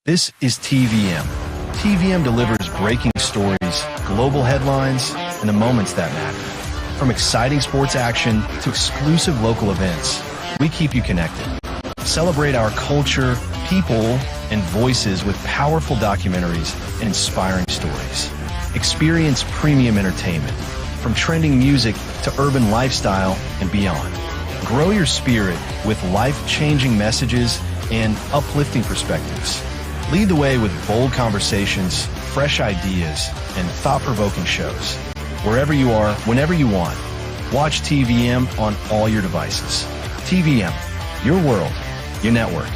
This is TVM. TVM delivers breaking stories, global headlines, and the moments that matter. From exciting sports action to exclusive local events, we keep you connected. Celebrate our culture, people, and voices with powerful documentaries and inspiring stories. Experience premium entertainment, from trending music to urban lifestyle and beyond. Grow your spirit with life-changing messages and uplifting perspectives. Lead the way with bold conversations, fresh ideas, and thought-provoking shows. Wherever you are, whenever you want, watch TVM on all your devices. TVM, your world, your network.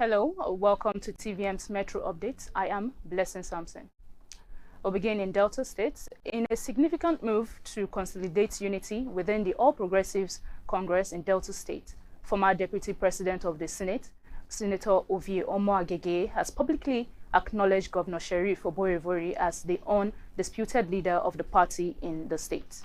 Hello, welcome to TVM's Metro Updates. I am Blessing Sampson. We'll begin in Delta State. In a significant move to consolidate unity within the All Progressives Congress in Delta State, former Deputy President of the Senate, Senator Ovie Omo-Agege, has publicly acknowledged Governor Sheriff Oborevwori as the undisputed leader of the party in the state.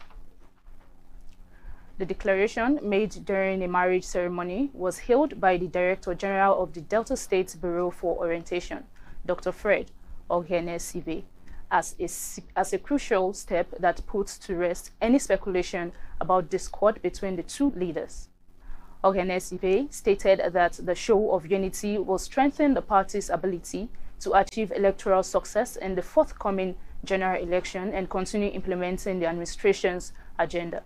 The declaration, made during a marriage ceremony, was hailed by the Director General of the Delta State Bureau for Orientation, Dr. Fred Oghene-Sive, as a crucial step that puts to rest any speculation about discord between the two leaders. Oghene-Sive stated that the show of unity will strengthen the party's ability to achieve electoral success in the forthcoming general election and continue implementing the administration's agenda.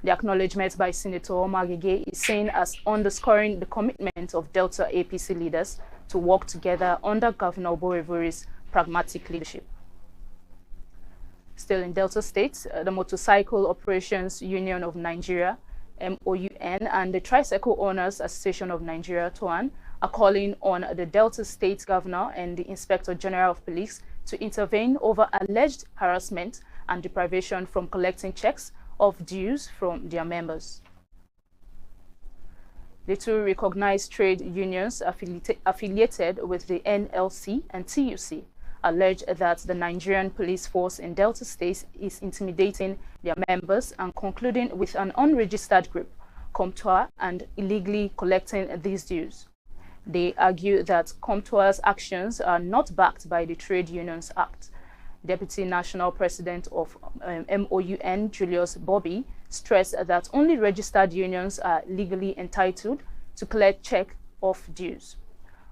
The acknowledgement by Senator Omo-Agege is seen as underscoring the commitment of Delta APC leaders to work together under Governor Oborevwori's pragmatic leadership. Still in Delta State, the Motorcycle Operations Union of Nigeria, MOUN, and the Tricycle Owners Association of Nigeria, TOAN, are calling on the Delta State Governor and the Inspector General of Police to intervene over alleged harassment and deprivation from collecting checks of dues from their members. The two recognized trade unions affiliated with the NLC and TUC allege that the Nigerian police force in Delta State is intimidating their members and concluding with an unregistered group, Comtoa, and illegally collecting these dues. They argue that Comtoa's actions are not backed by the Trade Unions Act. Deputy National President of MOUN, Julius Bobby, stressed that only registered unions are legally entitled to collect check of dues.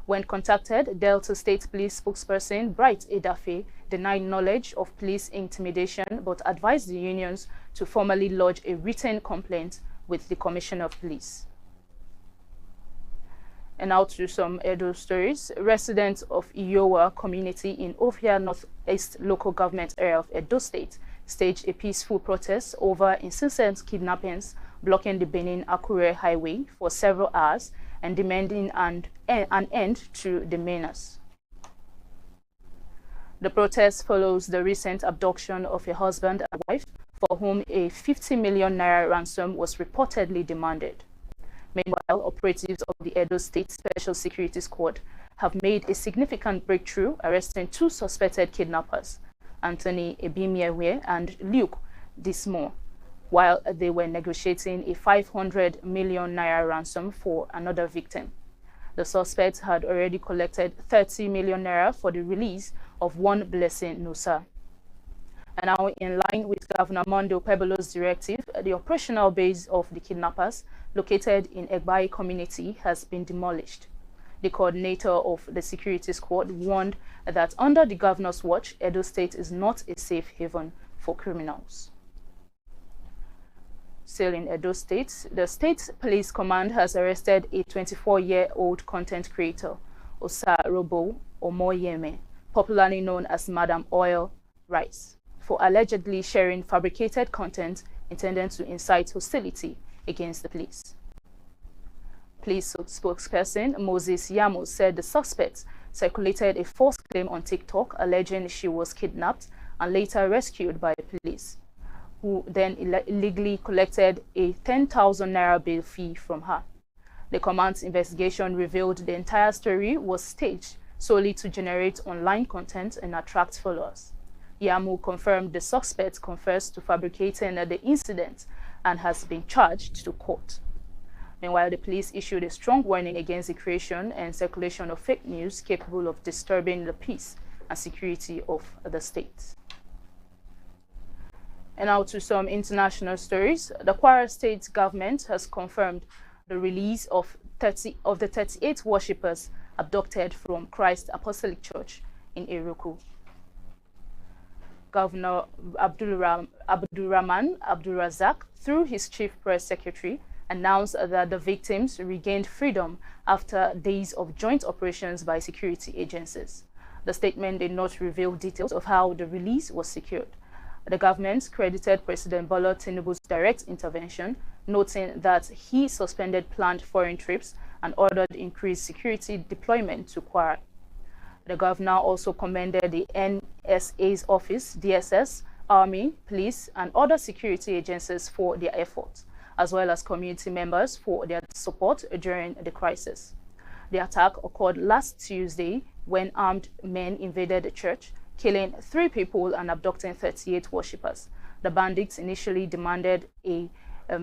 When contacted, Delta State Police spokesperson Bright Edafe denied knowledge of police intimidation but advised the unions to formally lodge a written complaint with the Commissioner of Police. And now to some Edo stories. Residents of Iyowa community in Ovia Northeast local government area of Edo State staged a peaceful protest over incessant kidnappings blocking the Benin-Akure highway for several hours and demanding an end to the menace. The protest follows the recent abduction of a husband and wife for whom a 50 million naira ransom was reportedly demanded. Meanwhile, operatives of the Edo State Special Security Squad have made a significant breakthrough, arresting two suspected kidnappers, Anthony Ebimiewe and Luke Dismore, while they were negotiating a 500 million naira ransom for another victim. The suspects had already collected 30 million naira for the release of one Blessing Nusa. And now, in line with Governor Mondo Pebolo's directive, the operational base of the kidnappers located in Egbai community has been demolished. The coordinator of the security squad warned that under the governor's watch, Edo State is not a safe haven for criminals. Still in Edo State, the State Police Command has arrested a 24-year-old content creator, Osa Robo Omoyeme, popularly known as Madam Oil Rice, for allegedly sharing fabricated content intended to incite hostility against the police. Police spokesperson Moses Yamo said the suspect circulated a false claim on TikTok alleging she was kidnapped and later rescued by the police, who then illegally collected a 10,000 naira bail fee from her. The command's investigation revealed the entire story was staged solely to generate online content and attract followers. Yamu confirmed the suspect confessed to fabricating the incident and has been charged to court. Meanwhile, the police issued a strong warning against the creation and circulation of fake news capable of disturbing the peace and security of the state. And now to some international stories. The Kwara State government has confirmed the release of the 38 worshippers abducted from Christ Apostolic Church in Eruku. Governor Abdulrahman Abdulrazak, through his chief press secretary, announced that the victims regained freedom after days of joint operations by security agencies. The statement did not reveal details of how the release was secured. The government credited President Bola Tinubu's direct intervention, noting that he suspended planned foreign trips and ordered increased security deployment to Kwara. The governor also commended the NSA's office, DSS, Army, police, and other security agencies for their efforts, as well as community members for their support during the crisis. The attack occurred last Tuesday when armed men invaded the church, killing 3 people and abducting 38 worshippers. The bandits initially demanded a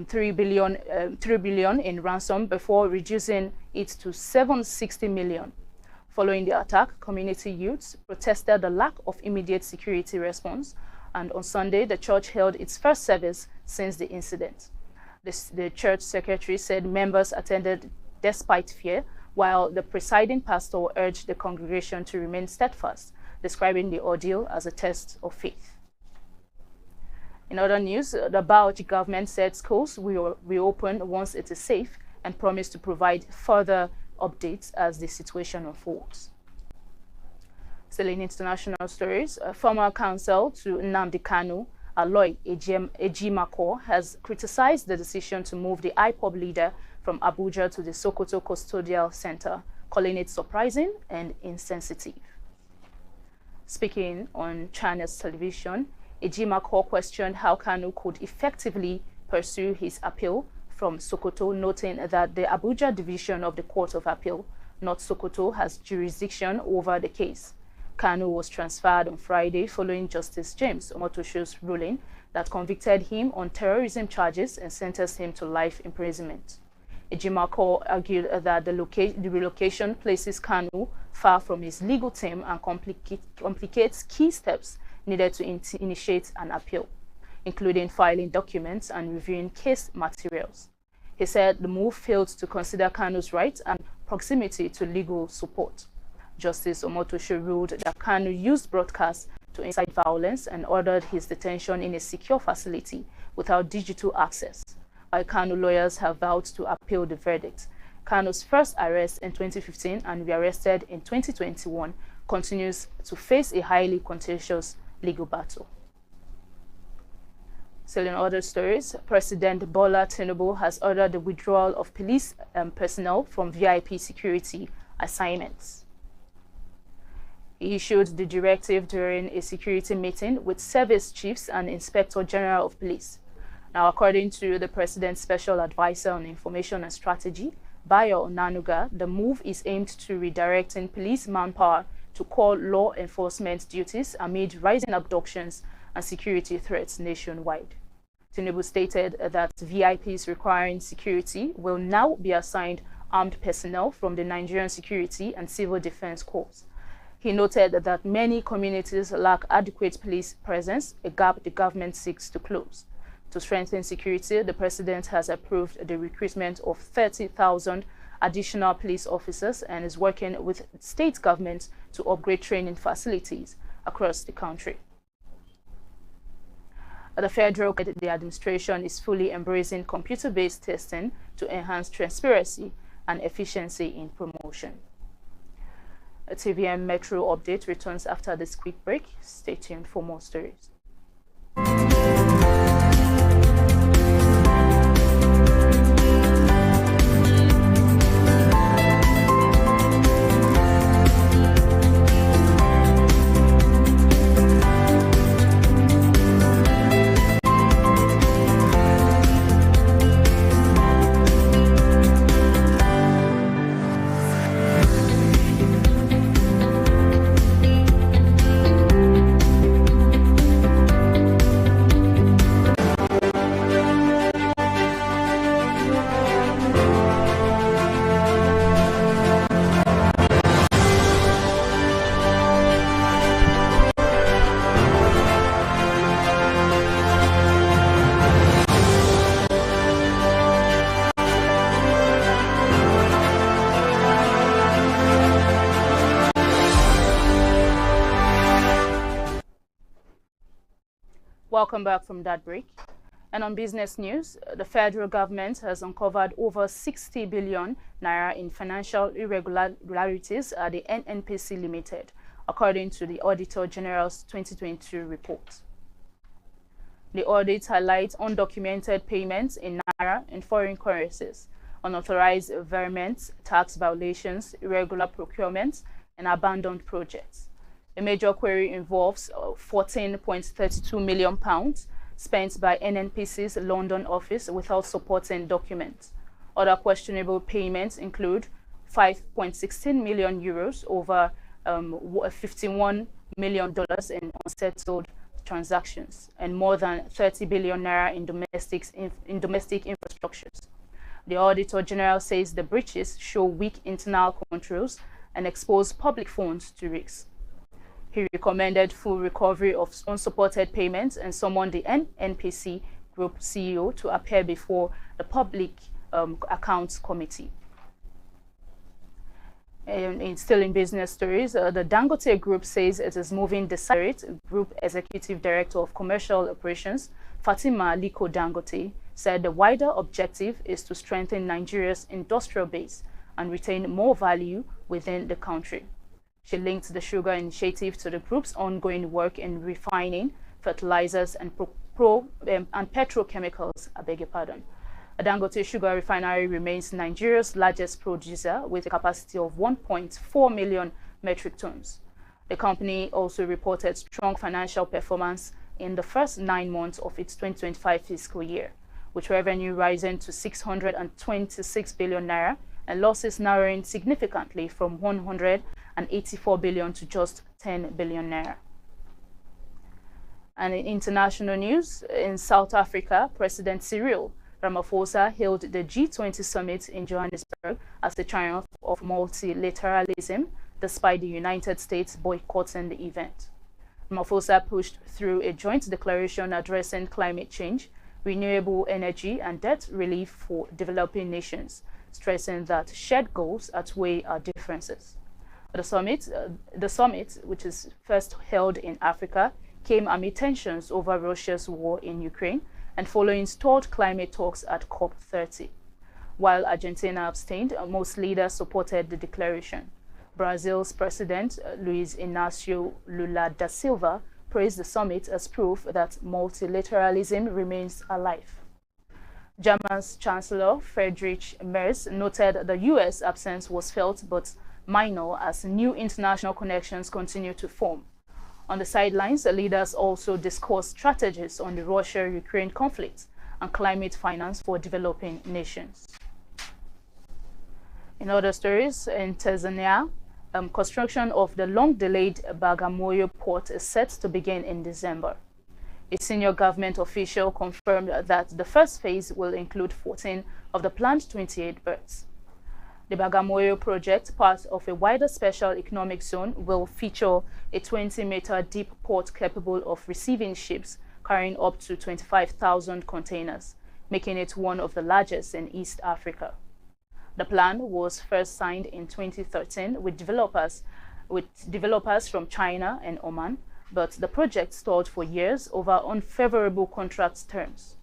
3 billion in ransom before reducing it to 760 million. Following the attack, community youths protested the lack of immediate security response, and on Sunday, the church held its first service since the incident. The church secretary said members attended despite fear, while the presiding pastor urged the congregation to remain steadfast, describing the ordeal as a test of faith. In other news, the Bauchi government said schools will reopen once it is safe and promised to provide further updates as the situation unfolds. Still in international stories, former counsel to Nnamdi Kanu, Aloy Ejimakor, has criticized the decision to move the IPOB leader from Abuja to the Sokoto Custodial Center, calling it surprising and insensitive. Speaking on China's television, Ejimakor questioned how Kanu could effectively pursue his appeal from Sokoto, noting that the Abuja division of the Court of Appeal, not Sokoto, has jurisdiction over the case. Kanu was transferred on Friday following Justice James Omotosho's ruling that convicted him on terrorism charges and sentenced him to life imprisonment. Ejimakor argued that the relocation places Kanu far from his legal team and complicates key steps needed to initiate an appeal, including filing documents and reviewing case materials. He said the move failed to consider Kanu's rights and proximity to legal support. Justice Omotosho ruled that Kanu used broadcasts to incite violence and ordered his detention in a secure facility without digital access. While Kanu lawyers have vowed to appeal the verdict, Kanu's first arrest in 2015 and rearrested in 2021 continues to face a highly contentious legal battle. Still in other stories, President Bola Tinubu has ordered the withdrawal of police personnel from VIP security assignments. He issued the directive during a security meeting with service chiefs and Inspector General of Police. Now, according to the President's Special Advisor on Information and Strategy, Bayo Onanuga, the move is aimed to redirecting police manpower to core law enforcement duties amid rising abductions and security threats nationwide. Tinubu stated that VIPs requiring security will now be assigned armed personnel from the Nigerian Security and Civil Defense Corps. He noted that many communities lack adequate police presence, a gap the government seeks to close. To strengthen security, the President has approved the recruitment of 30,000 additional police officers and is working with state governments to upgrade training facilities across the country. The administration is fully embracing computer-based testing to enhance transparency and efficiency in promotion. A TVM Metro update returns after this quick break. Stay tuned for more stories. Welcome back from that break. And on business news, the federal government has uncovered over 60 billion naira in financial irregularities at the NNPC Limited, according to the Auditor General's 2022 report. The audit highlights undocumented payments in naira and foreign currencies, unauthorized environments, tax violations, irregular procurements, and abandoned projects. A major query involves £14.32 million spent by NNPC's London office without supporting documents. Other questionable payments include €5.16 million over $51 million in unsettled transactions and more than 30 billion naira in domestic infrastructures. The Auditor General says the breaches show weak internal controls and expose public funds to risks. He recommended full recovery of unsupported payments and summoned the NNPC Group CEO to appear before the Public Accounts Committee. Still in business stories, the Dangote Group says it is moving decisively. Group Executive Director of Commercial Operations, Fatima Aliko Dangote, said the wider objective is to strengthen Nigeria's industrial base and retain more value within the country. She linked the sugar initiative to the group's ongoing work in refining, fertilizers, and petrochemicals. A Dangote Sugar Refinery remains Nigeria's largest producer with a capacity of 1.4 million metric tons. The company also reported strong financial performance in the first 9 months of its 2025 fiscal year, with revenue rising to 626 billion naira and losses narrowing significantly from 184 billion to just 10 billion naira. And in international news, in South Africa, President Cyril Ramaphosa hailed the G20 summit in Johannesburg as a triumph of multilateralism, despite the United States boycotting the event. Ramaphosa pushed through a joint declaration addressing climate change, renewable energy, and debt relief for developing nations, stressing that shared goals outweigh our differences. The summit, which is first held in Africa, came amid tensions over Russia's war in Ukraine and following stalled climate talks at COP30. While Argentina abstained, most leaders supported the declaration. Brazil's President Luiz Inácio Lula da Silva praised the summit as proof that multilateralism remains alive. Germany's Chancellor Friedrich Merz noted the U.S. absence was felt but minor as new international connections continue to form. On the sidelines, the leaders also discussed strategies on the Russia-Ukraine conflict and climate finance for developing nations. In other stories, in Tanzania, construction of the long-delayed Bagamoyo port is set to begin in December. A senior government official confirmed that the first phase will include 14 of the planned 28 berths. The Bagamoyo project, part of a wider special economic zone, will feature a 20-meter deep port capable of receiving ships carrying up to 25,000 containers, making it one of the largest in East Africa. The plan was first signed in 2013 with developers from China and Oman, but the project stalled for years over unfavorable contract terms.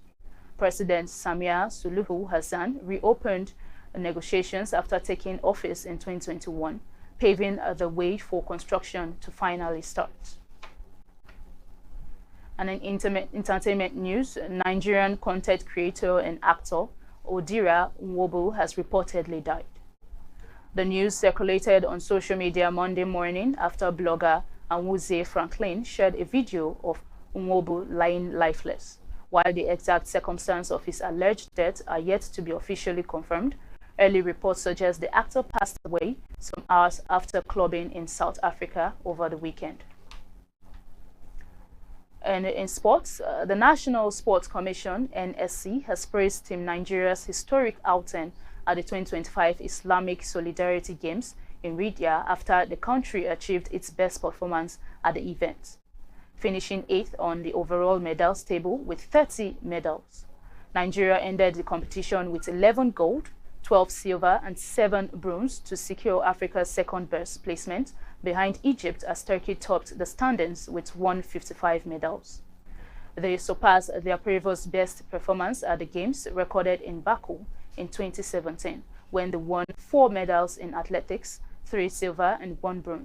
President Samia Suluhu Hassan reopened negotiations after taking office in 2021, paving the way for construction to finally start. And in entertainment news, Nigerian content creator and actor Odira Nwobu has reportedly died. The news circulated on social media Monday morning after blogger Anwuze Franklin shared a video of Nwobu lying lifeless. While the exact circumstances of his alleged death are yet to be officially confirmed, early reports suggest the actor passed away some hours after clubbing in South Africa over the weekend. And in sports, the National Sports Commission, NSC, has praised Team Nigeria's historic outing at the 2025 Islamic Solidarity Games in Riyadh after the country achieved its best performance at the event, finishing 8th on the overall medals table with 30 medals. Nigeria ended the competition with 11 gold, 12 silver and 7 bronze to secure Africa's second best placement behind Egypt as Turkey topped the standings with 155 medals. They surpassed their previous best performance at the Games recorded in Baku in 2017, when they won 4 medals in athletics, 3 silver and 1 bronze.